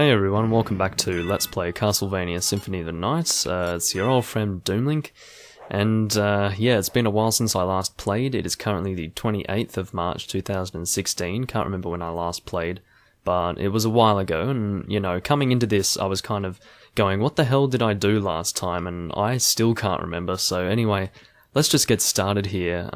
Hey everyone, welcome back to Let's Play Castlevania Symphony of the Night. It's your old friend Doomlink, and yeah, it's been a while since I last played. It is currently the 28th of March 2016, can't remember when I last played, but it was a while ago, and you know, coming into this I was kind of going, what the hell did I do last time, and I still can't remember. So anyway, let's just get started here.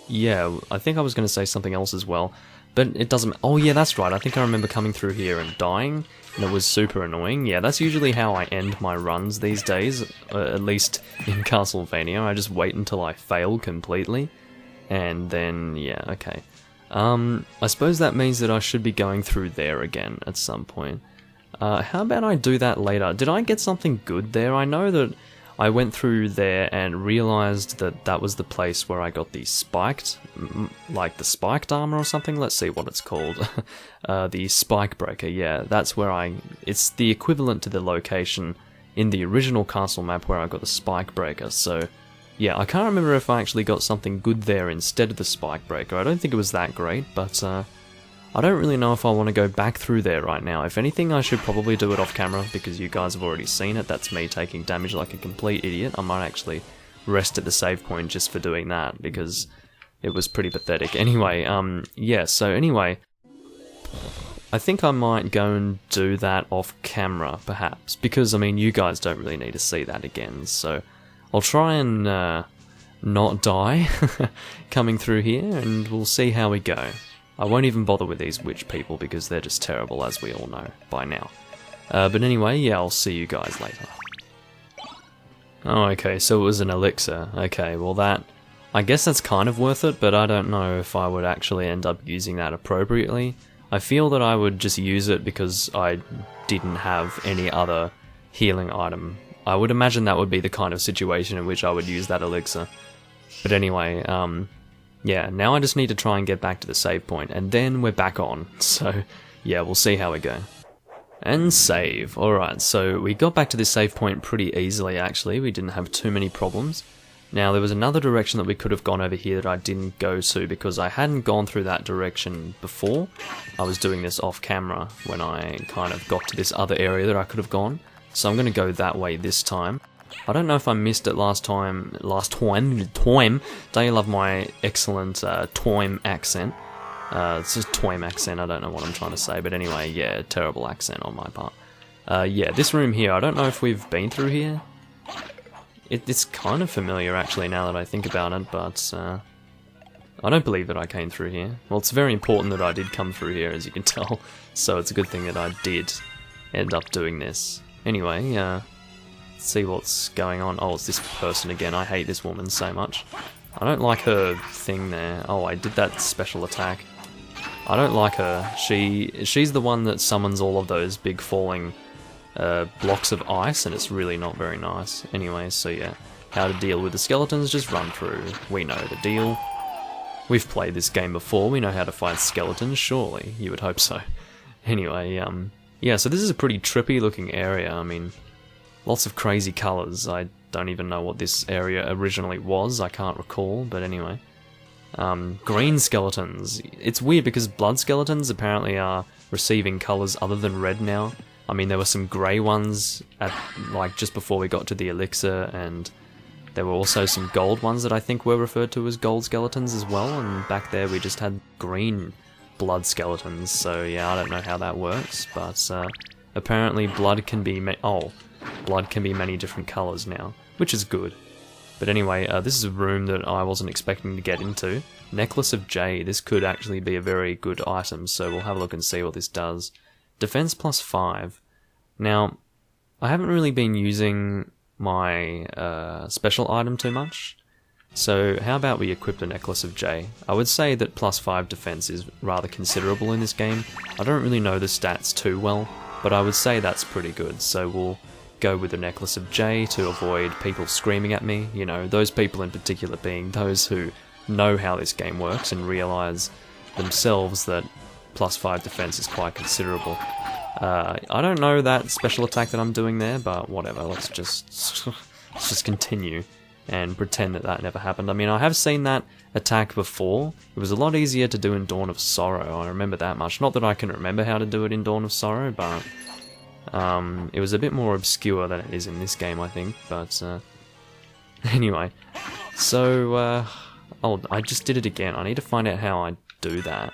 Yeah, I think I was going to say something else as well. But it doesn't... Oh yeah, that's right, I think I remember coming through here and dying, and it was super annoying. Yeah, that's usually how I end my runs these days, at least in Castlevania. I just wait until I fail completely, and then, yeah, okay. I suppose that means that I should be going through there again at some point. How about I do that later? Did I get something good there? I know that I went through there and realized that that was the place where I got the spiked, like the spiked armor or something. Let's see what it's called. The spike breaker, yeah, that's where it's the equivalent to the location in the original castle map where I got the spike breaker. So yeah, I can't remember if I actually got something good there instead of the spike breaker. I don't think it was that great, but I don't really know if I want to go back through there right now. If anything, I should probably do it off camera, because you guys have already seen it. That's me taking damage like a complete idiot. I might actually rest at the save point just for doing that, because it was pretty pathetic. Anyway, yeah, so anyway, I think I might go and do that off camera, perhaps, because, I mean, you guys don't really need to see that again, so I'll try and not die coming through here, and we'll see how we go. I won't even bother with these witch people because they're just terrible, as we all know by now. But anyway, yeah, I'll see you guys later. Oh, okay, so it was an elixir. Okay, well I guess that's kind of worth it, but I don't know if I would actually end up using that appropriately. I feel that I would just use it because I didn't have any other healing item. I would imagine that would be the kind of situation in which I would use that elixir. But anyway, yeah, now I just need to try and get back to the save point, and then we're back on. So, yeah, we'll see how we go. And save. Alright, so we got back to this save point pretty easily, actually. We didn't have too many problems. Now, there was another direction that we could have gone over here that I didn't go to, because I hadn't gone through that direction before. I was doing this off camera when I kind of got to this other area that I could have gone. So I'm going to go that way this time. I don't know if I missed it last time, don't you love my excellent Toim accent? It's just Toim accent, I don't know what I'm trying to say, but anyway, yeah, terrible accent on my part. Yeah, this room here, I don't know if we've been through here. It's kind of familiar actually now that I think about it, but I don't believe that I came through here. Well, it's very important that I did come through here, as you can tell, so it's a good thing that I did end up doing this. Anyway, see what's going on. Oh, it's this person again. I hate this woman so much. I don't like her thing there. Oh, I did that special attack. I don't like her. She's the one that summons all of those big falling blocks of ice, and it's really not very nice. Anyway, so yeah, how to deal with the skeletons, just run through. We know the deal. We've played this game before, we know how to fight skeletons, surely. You would hope so. Anyway, yeah, so this is a pretty trippy looking area. I mean, lots of crazy colours. I don't even know what this area originally was, I can't recall, but anyway. Green skeletons. It's weird because blood skeletons apparently are receiving colours other than red now. I mean, there were some grey ones at, like, just before we got to the elixir, and there were also some gold ones that I think were referred to as gold skeletons as well, and back there we just had green blood skeletons, so yeah, I don't know how that works, but apparently blood can be many different colours now, which is good. But anyway, this is a room that I wasn't expecting to get into. Necklace of J, this could actually be a very good item, so we'll have a look and see what this does. Defense plus 5. Now, I haven't really been using my special item too much, so how about we equip the Necklace of J? I would say that plus 5 defense is rather considerable in this game. I don't really know the stats too well, but I would say that's pretty good, so we'll go with the Necklace of J to avoid people screaming at me, you know, those people in particular being those who know how this game works and realise themselves that plus 5 defense is quite considerable. I don't know that special attack that I'm doing there, but whatever, let's just continue and pretend that that never happened. I mean, I have seen that attack before, it was a lot easier to do in Dawn of Sorrow. I remember that much. Not that I can remember how to do it in Dawn of Sorrow, but it was a bit more obscure than it is in this game, I think. But anyway, so oh, I just did it again. I need to find out how I do that.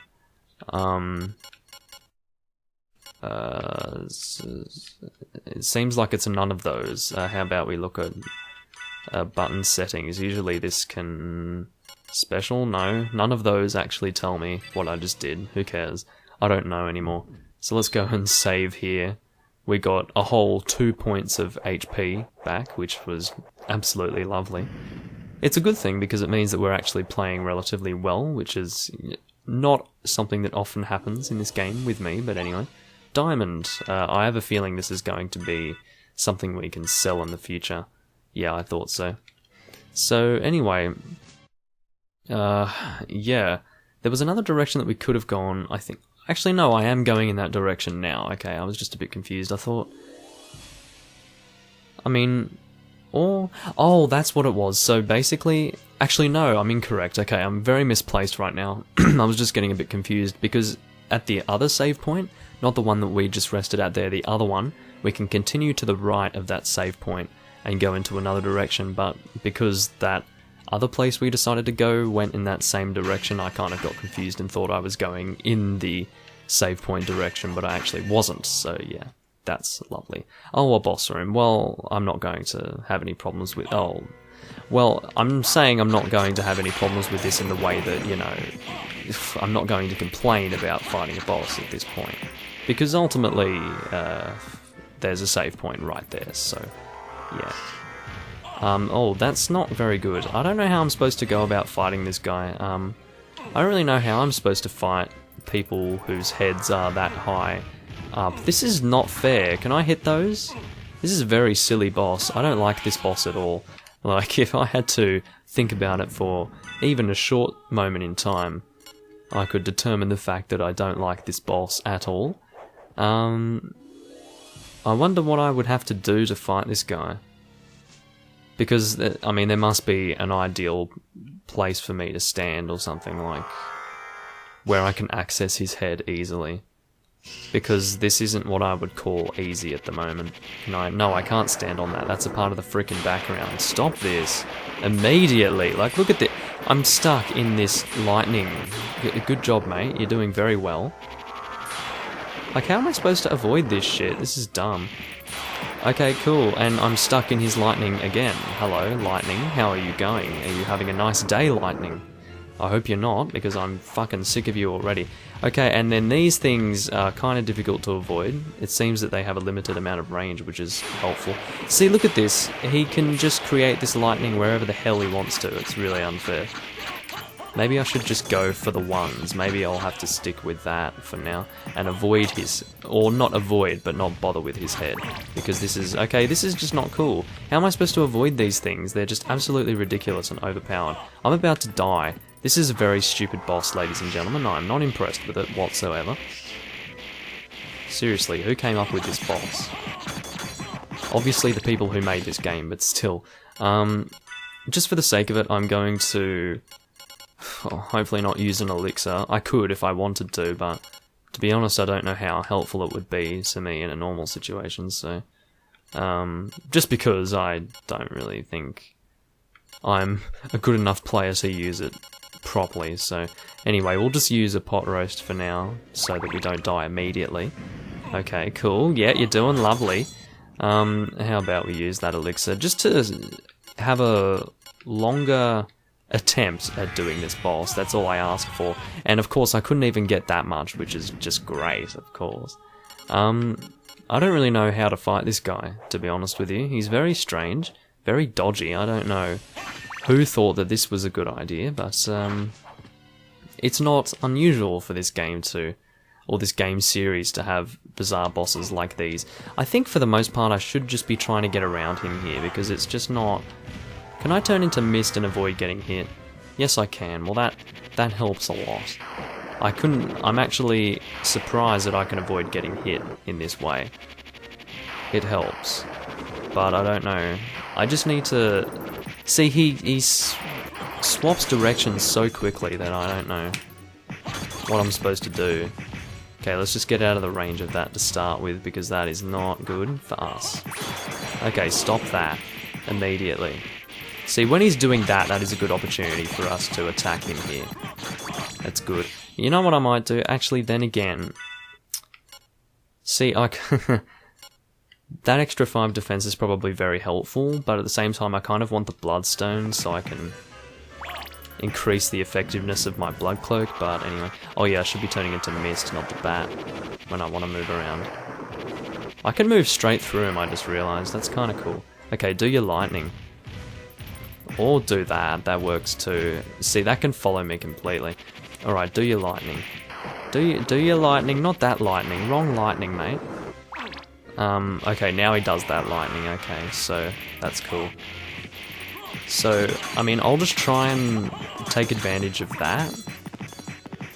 It seems like it's none of those. How about we look at button settings? Usually this can... Special? No. None of those actually tell me what I just did. Who cares? I don't know anymore. So let's go and save here. We got a whole 2 points of HP back, which was absolutely lovely. It's a good thing because it means that we're actually playing relatively well, which is not something that often happens in this game with me, but anyway. Diamond. I have a feeling this is going to be something we can sell in the future. Yeah, I thought so. So, anyway... yeah. There was another direction that we could have gone, I think. Actually, no, I am going in that direction now. Okay, I was just a bit confused. I thought... I mean... Or... Oh, that's what it was. So, basically... Actually, no, I'm incorrect. Okay, I'm very misplaced right now. I was just getting a bit confused, because at the other save point, not the one that we just rested at there, the other one, we can continue to the right of that save point and go into another direction, but because that other place we decided to go went in that same direction, I kind of got confused and thought I was going in the save point direction, but I actually wasn't, so yeah, that's lovely. Oh, a boss room. Well, I'm not going to have any problems with... Oh, well, I'm saying I'm not going to have any problems with this in the way that, you know, I'm not going to complain about fighting a boss at this point, because ultimately, there's a save point right there, so, yeah. Oh, that's not very good. I don't know how I'm supposed to go about fighting this guy. I don't really know how I'm supposed to fight people whose heads are that high up. This is not fair. Can I hit those? This is a very silly boss. I don't like this boss at all. Like, if I had to think about it for even a short moment in time, I could determine the fact that I don't like this boss at all. I wonder what I would have to do to fight this guy. Because, I mean, there must be an ideal place for me to stand or something, like, where I can access his head easily. Because this isn't what I would call easy at the moment. No, I can't stand on that. That's a part of the freaking background. Stop this. Immediately. Like, look at this. I'm stuck in this lightning. Good job, mate. You're doing very well. Like, how am I supposed to avoid this shit? This is dumb. Okay, cool, and I'm stuck in his lightning again. Hello, lightning, how are you going? Are you having a nice day, lightning? I hope you're not, because I'm fucking sick of you already. Okay, and then these things are kind of difficult to avoid. It seems that they have a limited amount of range, which is helpful. See, look at this. He can just create this lightning wherever the hell he wants to. It's really unfair. Maybe I should just go for the ones. Maybe I'll have to stick with that for now and avoid his... Or not avoid, but not bother with his head. Because this is... Okay, this is just not cool. How am I supposed to avoid these things? They're just absolutely ridiculous and overpowered. I'm about to die. This is a very stupid boss, ladies and gentlemen. I'm not impressed with it whatsoever. Seriously, who came up with this boss? Obviously the people who made this game, but still. Just for the sake of it, I'm going to... hopefully not use an elixir. I could if I wanted to, but to be honest, I don't know how helpful it would be to me in a normal situation, so... just because I don't really think I'm a good enough player to use it properly, so... Anyway, we'll just use a pot roast for now, so that we don't die immediately. Okay, cool. Yeah, you're doing lovely. How about we use that elixir, just to have a longer... attempt at doing this boss. That's all I ask for, and of course I couldn't even get that much, which is just great, of course. I don't really know how to fight this guy, to be honest with you. He's very strange, very dodgy. I don't know who thought that this was a good idea, but it's not unusual for this game to, or this game series to have bizarre bosses like these. I think for the most part I should just be trying to get around him here, because it's just not... Can I turn into mist and avoid getting hit? Yes, I can. Well, that helps a lot. I'm actually surprised that I can avoid getting hit in this way. It helps. But I don't know. I just need to... See, he's swaps directions so quickly that I don't know what I'm supposed to do. Okay, let's just get out of the range of that to start with, because that is not good for us. Okay, stop that immediately. See, when he's doing that, that is a good opportunity for us to attack him here. That's good. You know what I might do? Actually, then again... See, that extra 5 defense is probably very helpful, but at the same time I kind of want the Bloodstone so I can increase the effectiveness of my Blood Cloak, but anyway. Oh yeah, I should be turning into Mist, not the Bat, when I want to move around. I can move straight through him, I just realised. That's kind of cool. Okay, do your Lightning. Or do that, that works too. See, that can follow me completely. Alright, do your Lightning. Do your Lightning, not that Lightning. Wrong Lightning, mate. Okay, now he does that Lightning, okay, so that's cool. So, I mean, I'll just try and take advantage of that.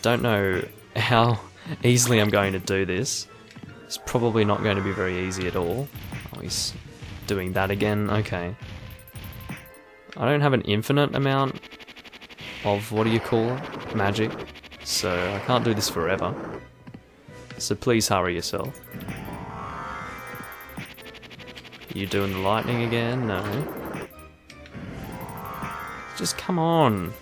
Don't know how easily I'm going to do this. It's probably not going to be very easy at all. Oh, he's doing that again, okay. I don't have an infinite amount of, what do you call it, magic, so I can't do this forever. So please hurry yourself. You doing the Lightning again? No. Just come on.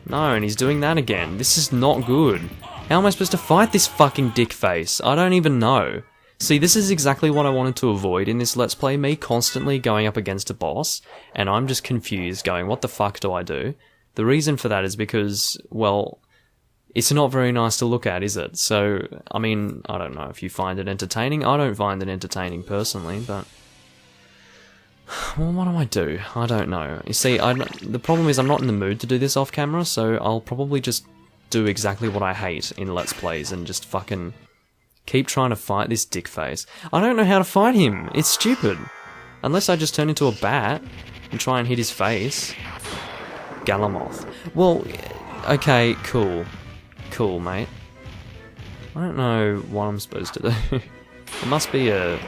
No, and he's doing that again. This is not good. How am I supposed to fight this fucking dick face? I don't even know. See, this is exactly what I wanted to avoid in this Let's Play, me constantly going up against a boss, and I'm just confused, going, what the fuck do I do? The reason for that is because, well, it's not very nice to look at, is it? So, I mean, I don't know if you find it entertaining. I don't find it entertaining personally, but... Well, what do I do? I don't know. You see, the problem is I'm not in the mood to do this off camera, so I'll probably just do exactly what I hate in Let's Plays and just fucking keep trying to fight this dick face. I don't know how to fight him. It's stupid. Unless I just turn into a bat and try and hit his face. Galamoth. Well, okay, cool. Cool, mate. I don't know what I'm supposed to do. It must be a...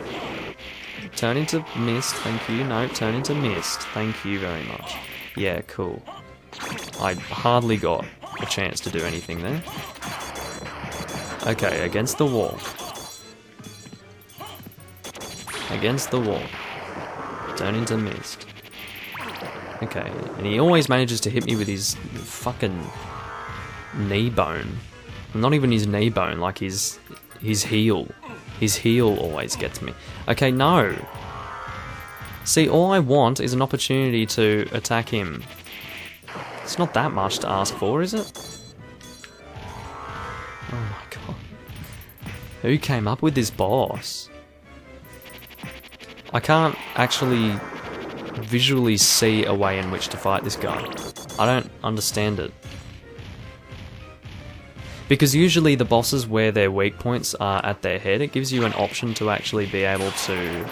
Turn into Mist, thank you. No, turn into Mist. Thank you very much. Yeah, cool. I hardly got a chance to do anything there. Okay, against the wall. Against the wall. Turn into Mist. Okay, and he always manages to hit me with his fucking knee bone. Not even his knee bone, like his heel. His heel always gets me. Okay, no. See, all I want is an opportunity to attack him. It's not that much to ask for, is it? Oh my god. Who came up with this boss? I can't actually visually see a way in which to fight this guy. I don't understand it. Because usually the bosses where their weak points are at their head, it gives you an option to actually be able to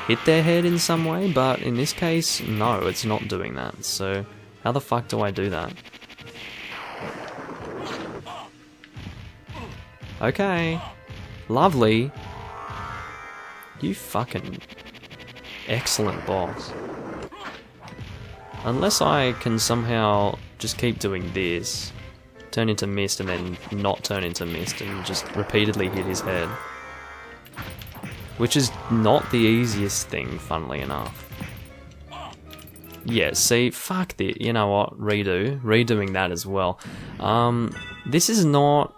hit their head in some way, but in this case, no, it's not doing that. So, how the fuck do I do that? Okay. Lovely. You fucking excellent boss. Unless I can somehow just keep doing this. Turn into Mist and then not turn into Mist and just repeatedly hit his head. Which is not the easiest thing, funnily enough. Yeah, see, fuck this. You know what? Redoing that as well. This is not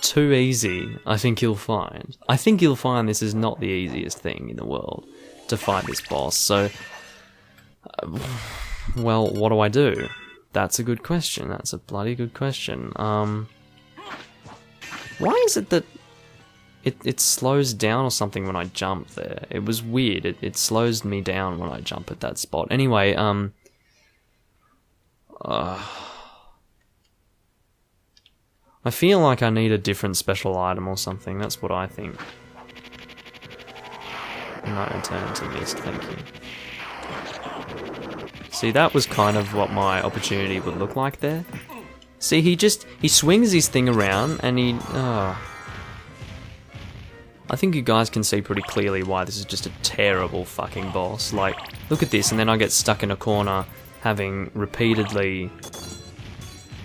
too easy, I think you'll find. I think you'll find this is not the easiest thing in the world to fight this boss, so... well, what do I do? That's a good question. That's a bloody good question. Why is it that it slows down or something when I jump there? It was weird. It slows me down when I jump at that spot. Anyway, I feel like I need a different special item or something. That's what I think. No, turn into Mist, thank you. See, that was kind of what my opportunity would look like there. See, he swings his thing around and he... I think you guys can see pretty clearly why this is just a terrible fucking boss. Like, look at this, and then I get stuck in a corner having repeatedly...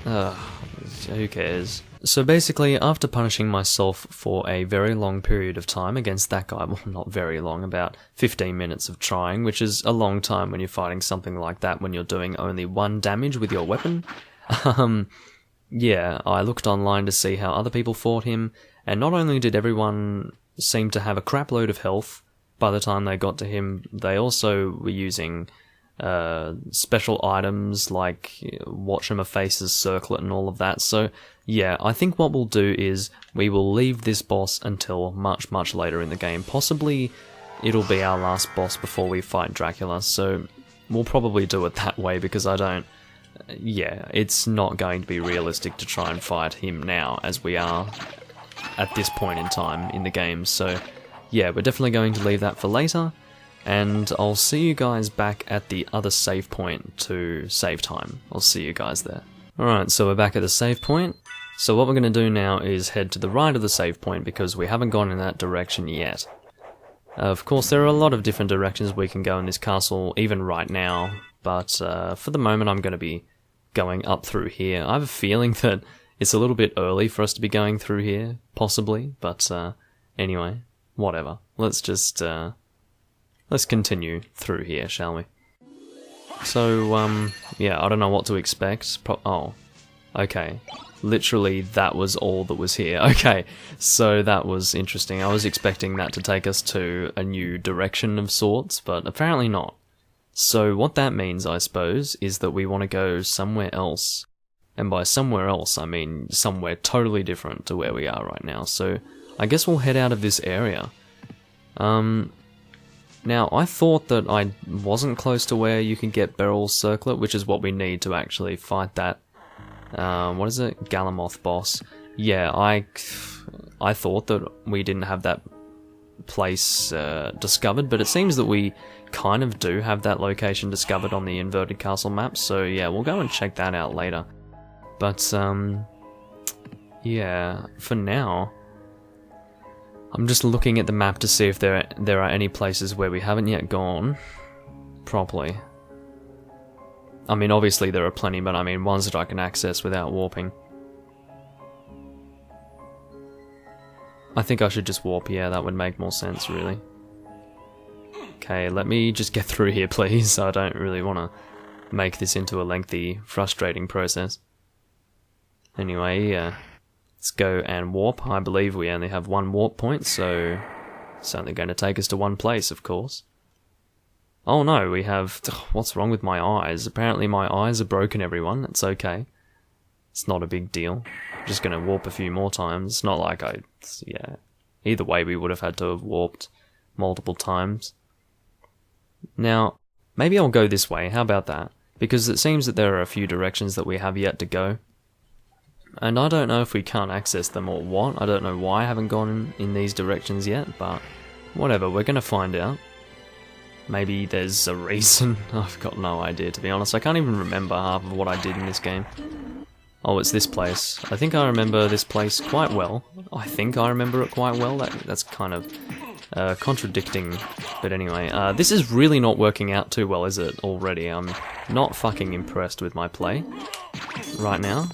who cares? So basically, after punishing myself for a very long period of time against that guy, well, not very long, about 15 minutes of trying, which is a long time when you're fighting something like that when you're doing only 1 damage with your weapon. Yeah, I looked online to see how other people fought him, and not only did everyone seem to have a crap load of health by the time they got to him, they also were using special items like Watch 'em a Face's circlet and all of that. So yeah, I think what we'll do is we will leave this boss until much, much later in the game. Possibly it'll be our last boss before we fight Dracula, so we'll probably do it that way because I don't... Yeah, it's not going to be realistic to try and fight him now as we are at this point in time in the game. So yeah, we're definitely going to leave that for later. And I'll see you guys back at the other save point to save time. I'll see you guys there. Alright, so we're back at the save point. So what we're going to do now is head to the right of the save point because we haven't gone in that direction yet. Of course, there are a lot of different directions we can go in this castle, even right now. But for the moment, I'm going to be going up through here. I have a feeling that it's a little bit early for us to be going through here, possibly. But anyway, whatever. Let's just... Let's continue through here, shall we? So, yeah, I don't know what to expect. Oh, okay. Literally, that was all that was here. Okay, so that was interesting. I was expecting that to take us to a new direction of sorts, but apparently not. So what that means, I suppose, is that we want to go somewhere else. And by somewhere else, I mean somewhere totally different to where we are right now. So I guess we'll head out of this area. Now, I thought that I wasn't close to where you can get Beryl's Circlet, which is what we need to actually fight that, what is it, Galamoth boss. Yeah, I thought that we didn't have that place discovered, but it seems that we kind of do have that location discovered on the Inverted Castle map, so yeah, we'll go and check that out later. But, yeah, for now... I'm just looking at the map to see if there are any places where we haven't yet gone properly. I mean, obviously there are plenty, but I mean ones that I can access without warping. I think I should just warp, yeah, that would make more sense, really. Okay, let me just get through here, please. I don't really want to make this into a lengthy, frustrating process. Anyway, let's go and warp. I believe we only have 1 warp point, so it's only going to take us to one place, of course. Oh no, we have... What's wrong with my eyes? Apparently my eyes are broken, everyone. It's okay. It's not a big deal. I'm just going to warp a few more times. It's not like I... Yeah. Either way, we would have had to have warped multiple times. Now, maybe I'll go this way. How about that? Because it seems that there are a few directions that we have yet to go. And I don't know if we can't access them or what. I don't know why I haven't gone in these directions yet, but whatever, we're going to find out. Maybe there's a reason. I've got no idea, to be honest. I can't even remember half of what I did in this game. Oh, it's this place. I think I remember this place quite well. I think I remember it quite well. That's kind of contradicting. But anyway, this is really not working out too well, is it, already? I'm not fucking impressed with my play right now.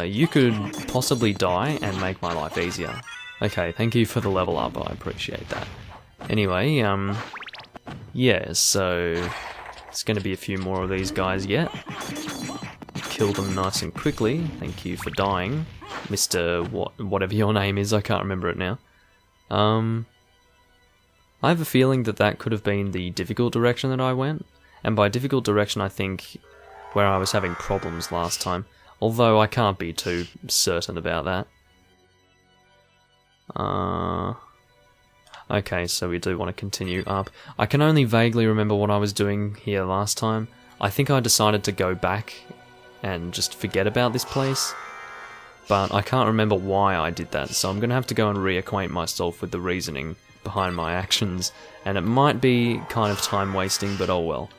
You could possibly die and make my life easier. Okay, thank you for the level up, I appreciate that. Anyway, yeah, so there's going to be a few more of these guys yet. Kill them nice and quickly. Thank you for dying, Mr. Whatever your name is, I can't remember it now. I have a feeling that that could have been the difficult direction that I went, and by difficult direction I think where I was having problems last time. Although I can't be too certain about that. Okay, so we do want to continue up. I can only vaguely remember what I was doing here last time. I think I decided to go back and just forget about this place. But I can't remember why I did that, so I'm going to have to go and reacquaint myself with the reasoning behind my actions. And it might be kind of time wasting, but oh well.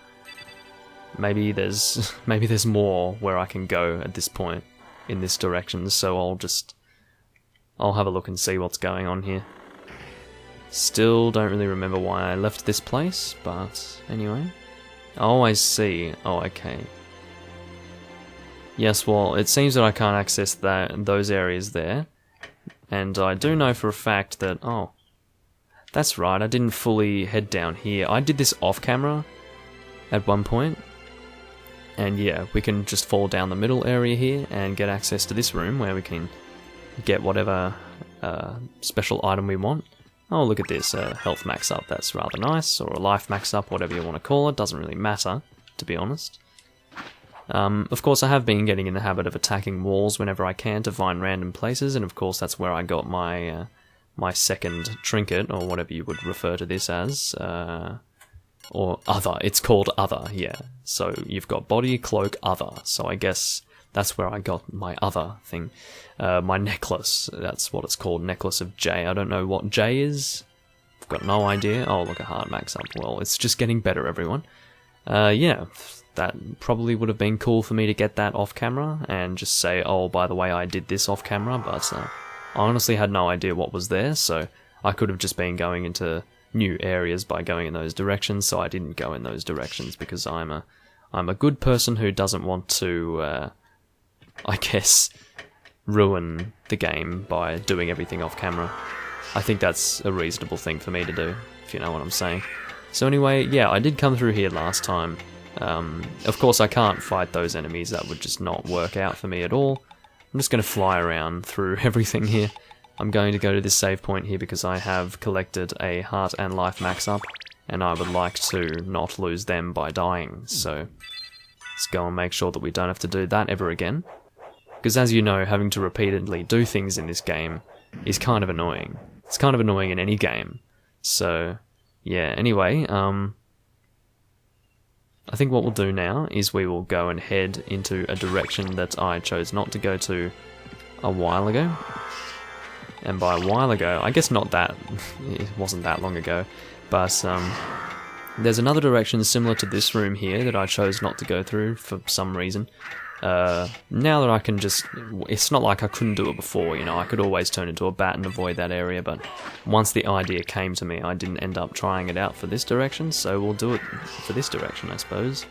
Maybe there's more where I can go at this point in this direction, so I'll have a look and see what's going on here. Still don't really remember why I left this place, but anyway. Oh, I see. Oh, okay. Yes, well, it seems that I can't access those areas there. And I do know for a fact that... Oh, that's right, I didn't fully head down here. I did this off-camera at one point. And yeah, we can just fall down the middle area here and get access to this room where we can get whatever special item we want. Oh, look at this, health max up, that's rather nice, or a life max up, whatever you want to call it, doesn't really matter, to be honest. Of course, I have been getting in the habit of attacking walls whenever I can to find random places, and of course that's where I got my my second trinket, or whatever you would refer to this as, or other, it's called other, yeah. So you've got body, cloak, other, so I guess that's where I got my other thing. My necklace, that's what it's called, necklace of J. I don't know what J is, I've got no idea. Oh, look, a hard max up. Well, it's just getting better, everyone. Yeah, that probably would have been cool for me to get that off camera and just say, oh, by the way, I did this off camera, but I honestly had no idea what was there, so I could have just been going into new areas by going in those directions, so I didn't go in those directions because I'm a good person who doesn't want to, I guess, ruin the game by doing everything off camera. I think that's a reasonable thing for me to do, if you know what I'm saying. So anyway, yeah, I did come through here last time. Of course I can't fight those enemies, that would just not work out for me at all. I'm just going to fly around through everything here. I'm going to go to this save point here because I have collected a heart and life max up, and I would like to not lose them by dying, so let's go and make sure that we don't have to do that ever again. Because as you know, having to repeatedly do things in this game is kind of annoying. It's kind of annoying in any game. So, yeah, anyway, I think what we'll do now is we will go and head into a direction that I chose not to go to a while ago. And by a while ago, I guess not that, it wasn't that long ago, but there's another direction similar to this room here that I chose not to go through for some reason. Now that I can just, it's not like I couldn't do it before, you know, I could always turn into a bat and avoid that area, but once the idea came to me, I didn't end up trying it out for this direction, so we'll do it for this direction, I suppose.